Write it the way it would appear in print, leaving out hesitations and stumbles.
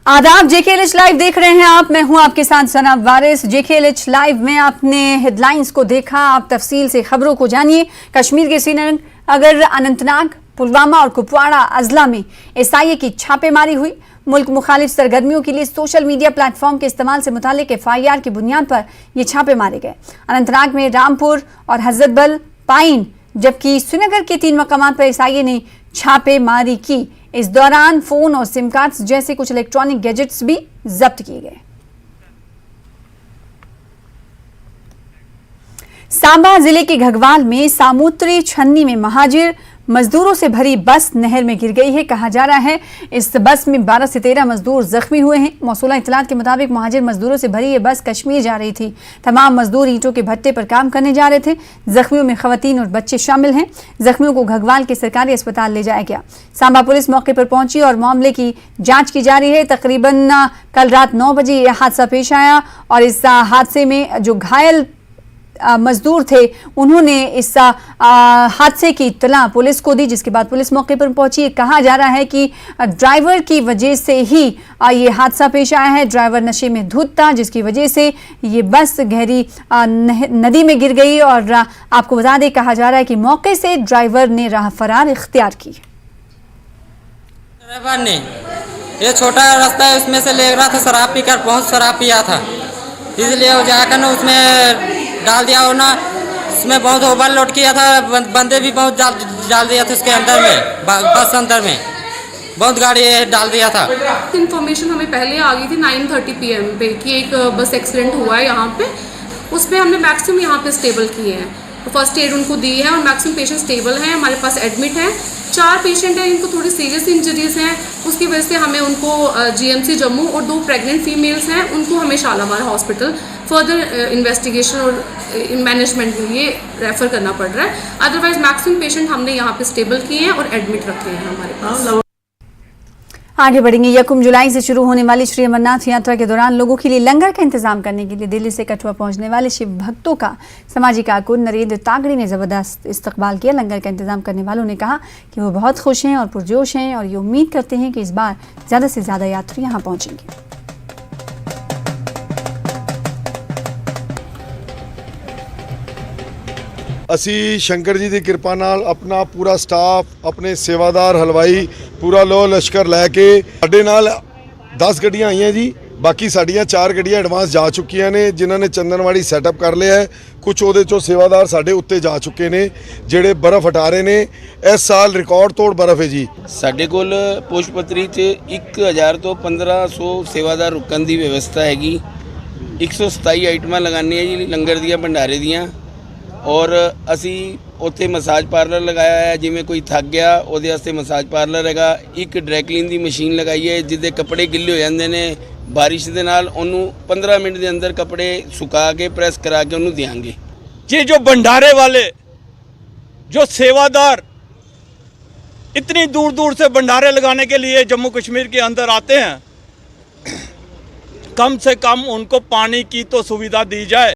आदाब, JKLH live देख रहे हैं आप। मैं हूं आपके साथ सना वारिस। JKLH लाइव में आपने हेडलाइंस को देखा, आप तफसील से खबरों को जानिए। कश्मीर के श्रीनगर, अनंतनाग, पुलवामा और कुपवाड़ा अजला में SIA की छापेमारी हुई। मुल्क मुखालिफ सरगर्मियों के लिए सोशल मीडिया प्लेटफॉर्म के इस्तेमाल से मुतालिक FIR की बुनियाद पर ये छापे मारे गए। अनंतनाग में रामपुर और हजरतबल, पाइन, जबकि श्रीनगर के 3 मकामात पर SIA ने छापेमारी की। इस दौरान फोन और सिम कार्ड्स जैसे कुछ इलेक्ट्रॉनिक गैजेट्स भी जब्त किए गए। सांबा जिले के घगवाल में सामूत्री छन्नी में महाजिर मजदूरों से भरी बस नहर में गिर गई है। कहा जा रहा है इस बस में 12 से 13 मजदूर जख्मी हुए हैं। मौसूला इत्तलात के मुताबिक महाजिर मजदूरों से भरी ये बस कश्मीर जा रही थी। तमाम मजदूर ईंटों के भट्टे पर काम करने जा रहे थे। जख्मियों में खवातीन और बच्चे शामिल हैं। जख्मियों को घगवाल के सरकारी अस्पताल ले जाया गया। सांबा पुलिस मौके पर पहुंची और मामले की जाँच की जा रही है। तकरीबन कल रात 9 बजे यह हादसा पेश आया और इस हादसे में जो घायल मजदूर थे उन्होंने इस हादसे की इत्तला पुलिस को दी, जिसके बाद पुलिस मौके पर पहुंची। कहा जा रहा है कि ड्राइवर की वजह से ही ये हादसा पेश आया है। ड्राइवर नशे में धुत था, जिसकी वजह से ये बस गहरी नदी में गिर गई। और आपको बता दें, कहा जा रहा है कि मौके से ड्राइवर ने राह फरार इख्तियार की। ड्राइवर ने ये छोटा रास्ता है, उसमें से ले रहा था, शराब पीकर बहुत शराब पिया था, इसलिए वो जाकर ना उसमें डाल दिया। और ना उसमें बहुत ओवरलोड किया था, बंदे भी बहुत डाल दिया था उसके अंदर में, बस अंदर में बहुत गाड़ी डाल दिया था। इन्फॉर्मेशन हमें पहले आ गई थी 9:30 PM पे कि एक बस एक्सीडेंट हुआ है यहाँ पे। उसमें हमने मैक्सिमम यहाँ पे स्टेबल किए हैं, फर्स्ट एड उनको दी है और मैक्सिमम पेशेंट स्टेबल हैं, हमारे पास एडमिट हैं। 4 पेशेंट हैं, इनको थोड़ी सीरियस इंजरीज हैं, उसकी वजह से हमें उनको GMC जम्मू और 2 प्रेग्नेंट फीमेल्स हैं, उनको हमें शालामार हॉस्पिटल फर्दर इन्वेस्टिगेशन और मैनेजमेंट के लिए रेफ़र करना पड़ रहा है। अदरवाइज मैक्सिमम पेशेंट हमने यहाँ पे स्टेबल किए हैं और एडमिट रखे हैं हमारे पास। आगे बढ़ेंगे। 1 जुलाई से शुरू होने वाली श्री अमरनाथ यात्रा के दौरान लोगों के लिए लंगर का इंतजाम करने के लिए दिल्ली से कठुआ पहुंचने वाले शिव भक्तों का सामाजिक कारकुन नरेंद्र तागड़ी ने जबरदस्त इस्तकबाल किया। लंगर का इंतजाम करने वालों ने कहा कि वो बहुत खुश हैं और पुरजोश हैं और ये उम्मीद करते हैं कि इस बार ज़्यादा से ज़्यादा यात्री यहाँ पहुँचेंगे। ਅਸੀਂ ਸ਼ੰਕਰ ਜੀ ਦੀ ਕਿਰਪਾ ਨਾਲ ਆਪਣਾ ਪੂਰਾ ਸਟਾਫ, ਆਪਣੇ ਸੇਵਾਦਾਰ ਹਲਵਾਈ, ਪੂਰਾ ਲੋ ਲਸ਼ਕਰ ਲੈ ਕੇ ਸਾਡੇ ਨਾਲ 10 ਗੱਡੀਆਂ ਆਈਆਂ ਜੀ। ਬਾਕੀ ਸਾਡੀਆਂ 4 ਗੱਡੀਆਂ ਐਡਵਾਂਸ ਜਾ ਚੁੱਕੀਆਂ ਨੇ, ਜਿਨ੍ਹਾਂ ਨੇ ਚੰਦਨਵਾੜੀ ਸੈਟਅਪ ਕਰ ਲਿਆ ਹੈ। ਕੁਝ ਉਹਦੇ ਚੋਂ ਸੇਵਾਦਾਰ ਸਾਡੇ ਉੱਤੇ ਜਾ ਚੁੱਕੇ ਨੇ, ਜਿਹੜੇ ਬਰਫ਼ ਹਟਾ ਰਹੇ ਨੇ। ਇਸ ਸਾਲ ਰਿਕਾਰਡ ਤੋੜ ਬਰਫ਼ ਹੈ ਜੀ। ਸਾਡੇ ਕੋਲ ਪੁਸ਼ਪਤਰੀ 'ਚ 1000 ਤੋਂ 1500 ਸੇਵਾਦਾਰ ਰੁਕਣ ਦੀ ਵਿਵਸਥਾ ਹੈਗੀ। 127 ਆਈਟਮਾਂ ਲਗਾਉਣੀਆਂ ਜੀ ਲੰਗਰ ਦੀਆਂ, ਭੰਡਾਰੇ ਦੀਆਂ। और असी उत्थे मसाज पार्लर लगाया है, जिमें कोई थक गया ਉਹਦੇ ਵਾਸਤੇ मसाज पार्लर हैगा। एक ड्राई क्लीन ਦੀ मशीन लगाई है, जिसਦੇ कपड़े गिले हो जाते हैं बारिश ਦੇ ਨਾਲ, ਉਹਨੂੰ 15 मिनट के अंदर कपड़े सुखा के प्रेस करा के ਉਹਨੂੰ देंगे। ये जो भंडारे वाले जो सेवादार इतनी दूर दूर से भंडारे लगाने के लिए जम्मू कश्मीर के अंदर आते हैं, कम से कम उनको पानी की तो सुविधा दी जाए।